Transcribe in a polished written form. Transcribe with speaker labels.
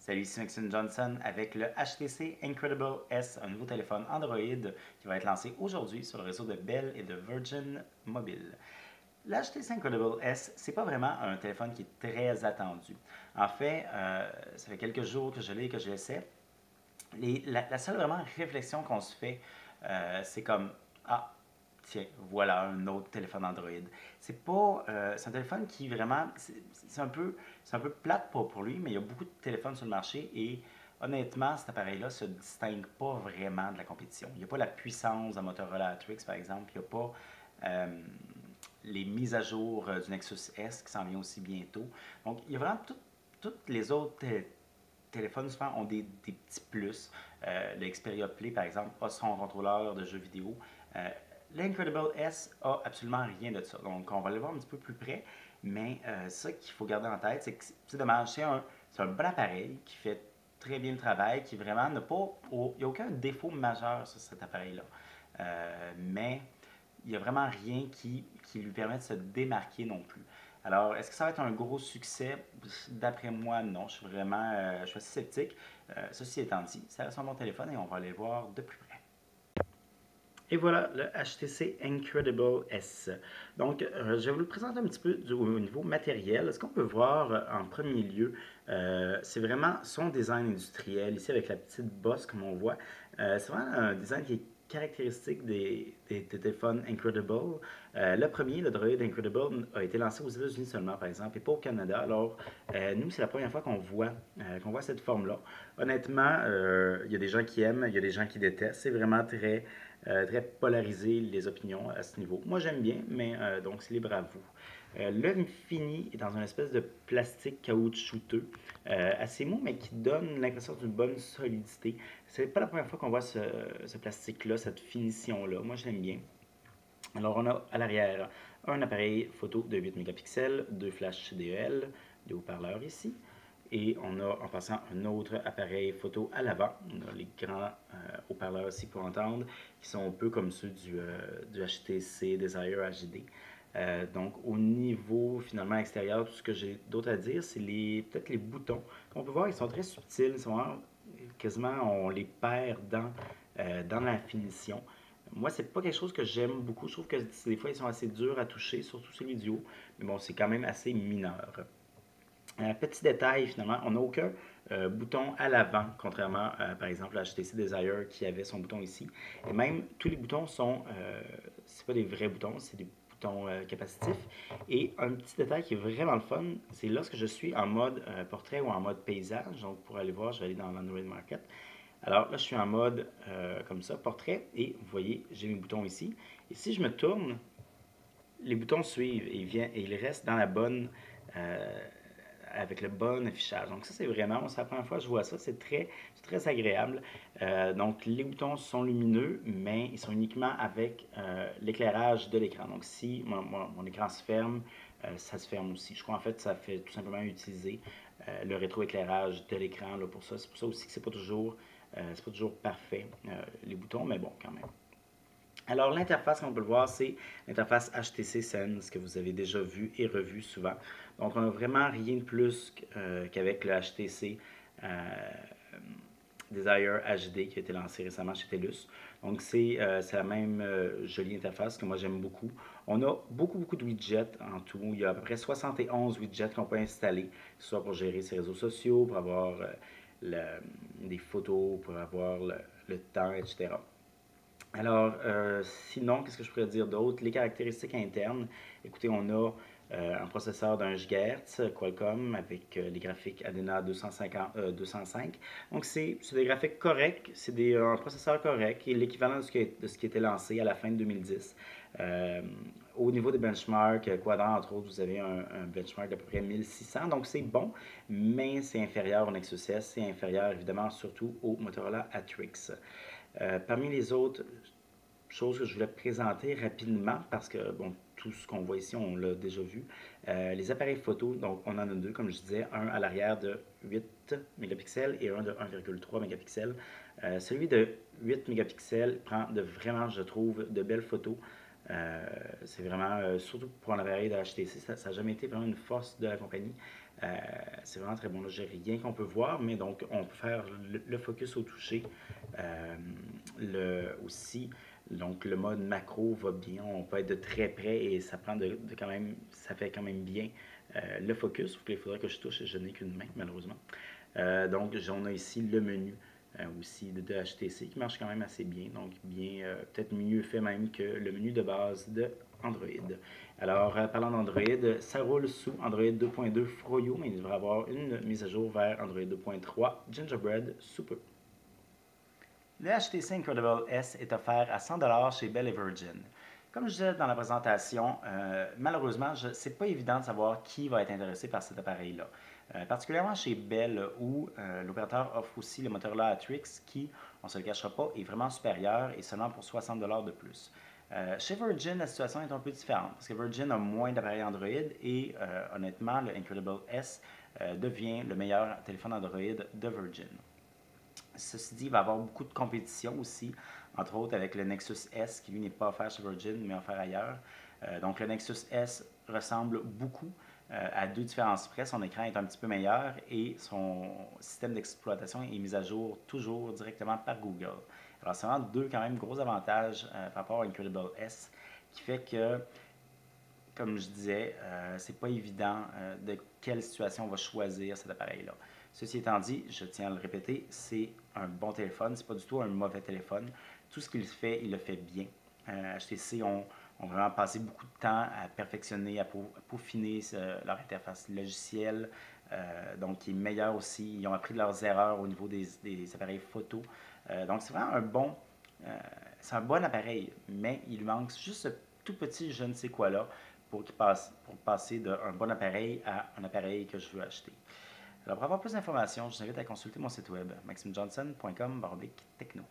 Speaker 1: Salut, ici Maxime Johnson avec le HTC Incredible S, un nouveau téléphone Android qui va être lancé aujourd'hui sur le réseau de Bell et de Virgin Mobile. Le HTC Incredible S, c'est pas vraiment un téléphone qui est très attendu. En fait, ça fait quelques jours que je l'ai et que je l'essaie. La seule vraiment réflexion qu'on se fait, c'est comme ah, tiens, voilà un autre téléphone Android. C'est un téléphone qui vraiment, c'est un peu plate pour lui, mais il y a beaucoup de téléphones sur le marché et honnêtement, cet appareil-là se distingue pas vraiment de la compétition. Il n'y a pas la puissance d'un Motorola Atrix, par exemple. Il n'y a pas euh, les mises à jour du Nexus S qui s'en vient aussi bientôt. Donc, il y a vraiment toutes les autres téléphones souvent ont des petits plus. Le Xperia Play, par exemple, a son contrôleur de jeux vidéo. Euh, L'Incredible S a absolument rien de ça. Donc, on va le voir un petit peu plus près. Mais ça qu'il faut garder en tête, c'est que c'est dommage. C'est un bon appareil qui fait très bien le travail, qui vraiment n'a pas. Il n'y a aucun défaut majeur sur cet appareil-là. Mais il n'y a vraiment rien qui lui permet de se démarquer non plus. Alors, est-ce que ça va être un gros succès? D'après moi, non. Je suis assez sceptique. Ceci étant dit, ça reste un bon téléphone et on va aller le voir de plus près. Et voilà le HTC Incredible S. Donc, je vais vous le présenter un petit peu au niveau matériel. Ce qu'on peut voir en premier lieu, c'est vraiment son design industriel, ici avec la petite bosse comme on voit. C'est vraiment un design qui est caractéristique des téléphones Incredible. Le premier, le Droid Incredible, a été lancé aux États-Unis seulement, par exemple, et pas au Canada. Alors, nous, c'est la première fois qu'on voit cette forme-là. Honnêtement, il y a des gens qui aiment, il y a des gens qui détestent. C'est vraiment très polarisé les opinions à ce niveau. Moi, j'aime bien, mais donc c'est libre à vous. L'œuvre finie est dans une espèce de plastique caoutchouteux, assez mou, mais qui donne l'impression d'une bonne solidité. C'est pas la première fois qu'on voit ce plastique-là, cette finition-là. Moi, je l'aime bien. Alors, on a à l'arrière un appareil photo de 8 mégapixels, deux flashs CDEL, deux haut-parleurs ici. Et on a en passant un autre appareil photo à l'avant. On a les grands haut-parleurs ici pour entendre, qui sont un peu comme ceux du HTC Desire HD. Donc au niveau finalement extérieur, tout ce que j'ai d'autre à dire, c'est peut-être les boutons. Comme on peut voir, ils sont très subtils, ils sont quasiment, on les perd dans la finition. Moi, c'est pas quelque chose que j'aime beaucoup. Je trouve que des fois, ils sont assez durs à toucher, surtout celui du haut. Mais bon, c'est quand même assez mineur. Petit détail, finalement, on n'a aucun bouton à l'avant, contrairement à, par exemple, la HTC Desire qui avait son bouton ici. Et même, tous les boutons c'est pas des vrais boutons, c'est des boutons capacitifs. Et un petit détail qui est vraiment le fun, c'est lorsque je suis en mode portrait ou en mode paysage. Donc, pour aller voir, je vais aller dans l'Android Market. Alors là, je suis en mode comme ça, portrait, et vous voyez, j'ai mes boutons ici. Et si je me tourne, les boutons suivent et ils restent dans la bonne, euh, avec le bon affichage. Donc ça, c'est vraiment, c'est la première fois que je vois ça, c'est très agréable. Donc les boutons sont lumineux, mais ils sont uniquement avec l'éclairage de l'écran. Donc si mon écran se ferme, ça se ferme aussi. Je crois en fait que ça fait tout simplement utiliser le rétroéclairage de l'écran pour ça. C'est pour ça aussi que c'est pas toujours parfait, les boutons, mais bon, quand même. Alors, l'interface, comme on peut le voir, c'est l'interface HTC Sense que vous avez déjà vu et revu souvent. Donc, on n'a vraiment rien de plus qu'avec le HTC Desire HD qui a été lancé récemment chez TELUS. Donc, c'est la même jolie interface que moi j'aime beaucoup. On a beaucoup de widgets en tout. Il y a à peu près 71 widgets qu'on peut installer, soit pour gérer ses réseaux sociaux, pour avoir des photos, pour avoir le temps, etc. Alors, sinon, qu'est-ce que je pourrais dire d'autre? Les caractéristiques internes. Écoutez, on a un processeur d'un GHz Qualcomm avec les graphiques Adreno 205. Donc, c'est des graphiques corrects, c'est un processeur correct et l'équivalent de ce qui était lancé à la fin de 2010. Euh, Au niveau des benchmarks, Quadrant, entre autres, vous avez un benchmark d'à peu près 1600. Donc, c'est bon, mais c'est inférieur au Nexus S. C'est inférieur, évidemment, surtout au Motorola Atrix. Parmi les autres choses que je voulais présenter rapidement, parce que bon, tout ce qu'on voit ici, on l'a déjà vu. Les appareils photo, donc on en a deux, comme je disais, un à l'arrière de 8 mégapixels et un de 1,3 mégapixels. Celui de 8 mégapixels prend vraiment, je trouve, de belles photos. C'est vraiment, surtout pour un appareil de HTC, ça n'a jamais été vraiment une force de la compagnie. C'est vraiment très bon. Là, j'ai rien qu'on peut voir, mais donc on peut faire le focus au toucher. Aussi, donc le mode macro va bien. On peut être de très près et ça prend quand même, ça fait quand même bien le focus. Il faudrait que je touche et je n'ai qu'une main, malheureusement. Donc, on a ici le menu aussi de HTC qui marche quand même assez bien, donc bien, peut-être mieux fait même que le menu de base de Android. Alors, parlant d'Android, ça roule sous Android 2.2 Froyo, mais il devrait avoir une mise à jour vers Android 2.3 Gingerbread sous peu. Le HTC Incredible S est offert à 100$ chez Bell et Virgin. Comme je disais dans la présentation, malheureusement, ce n'est pas évident de savoir qui va être intéressé par cet appareil-là. Particulièrement chez Bell, où l'opérateur offre aussi le moteur Atrix, qui, on ne se le cachera pas, est vraiment supérieur et seulement pour 60$ de plus. Chez Virgin, la situation est un peu différente, parce que Virgin a moins d'appareils Android et honnêtement, le Incredible S devient le meilleur téléphone Android de Virgin. Ceci dit, il va y avoir beaucoup de compétition aussi, entre autres avec le Nexus S, qui lui n'est pas offert chez Virgin, mais offert ailleurs. Donc le Nexus S ressemble beaucoup à deux différences près. Son écran est un petit peu meilleur et son système d'exploitation est mis à jour toujours directement par Google. Alors c'est vraiment deux quand même gros avantages par rapport à Incredible S, qui fait que, comme je disais, c'est pas évident de quelle situation on va choisir cet appareil-là. Ceci étant dit, je tiens à le répéter, c'est un bon téléphone, c'est pas du tout un mauvais téléphone. Tout ce qu'il fait, il le fait bien. HTC ont vraiment passé beaucoup de temps à perfectionner, à peaufiner leur interface logicielle, donc qui est meilleure aussi. Ils ont appris de leurs erreurs au niveau des appareils photo. Donc c'est vraiment c'est un bon appareil, mais il lui manque juste ce tout petit je ne sais quoi là pour passer d'un bon appareil à un appareil que je veux acheter. Alors, pour avoir plus d'informations, je vous invite à consulter mon site web maximjohnson.com/techno.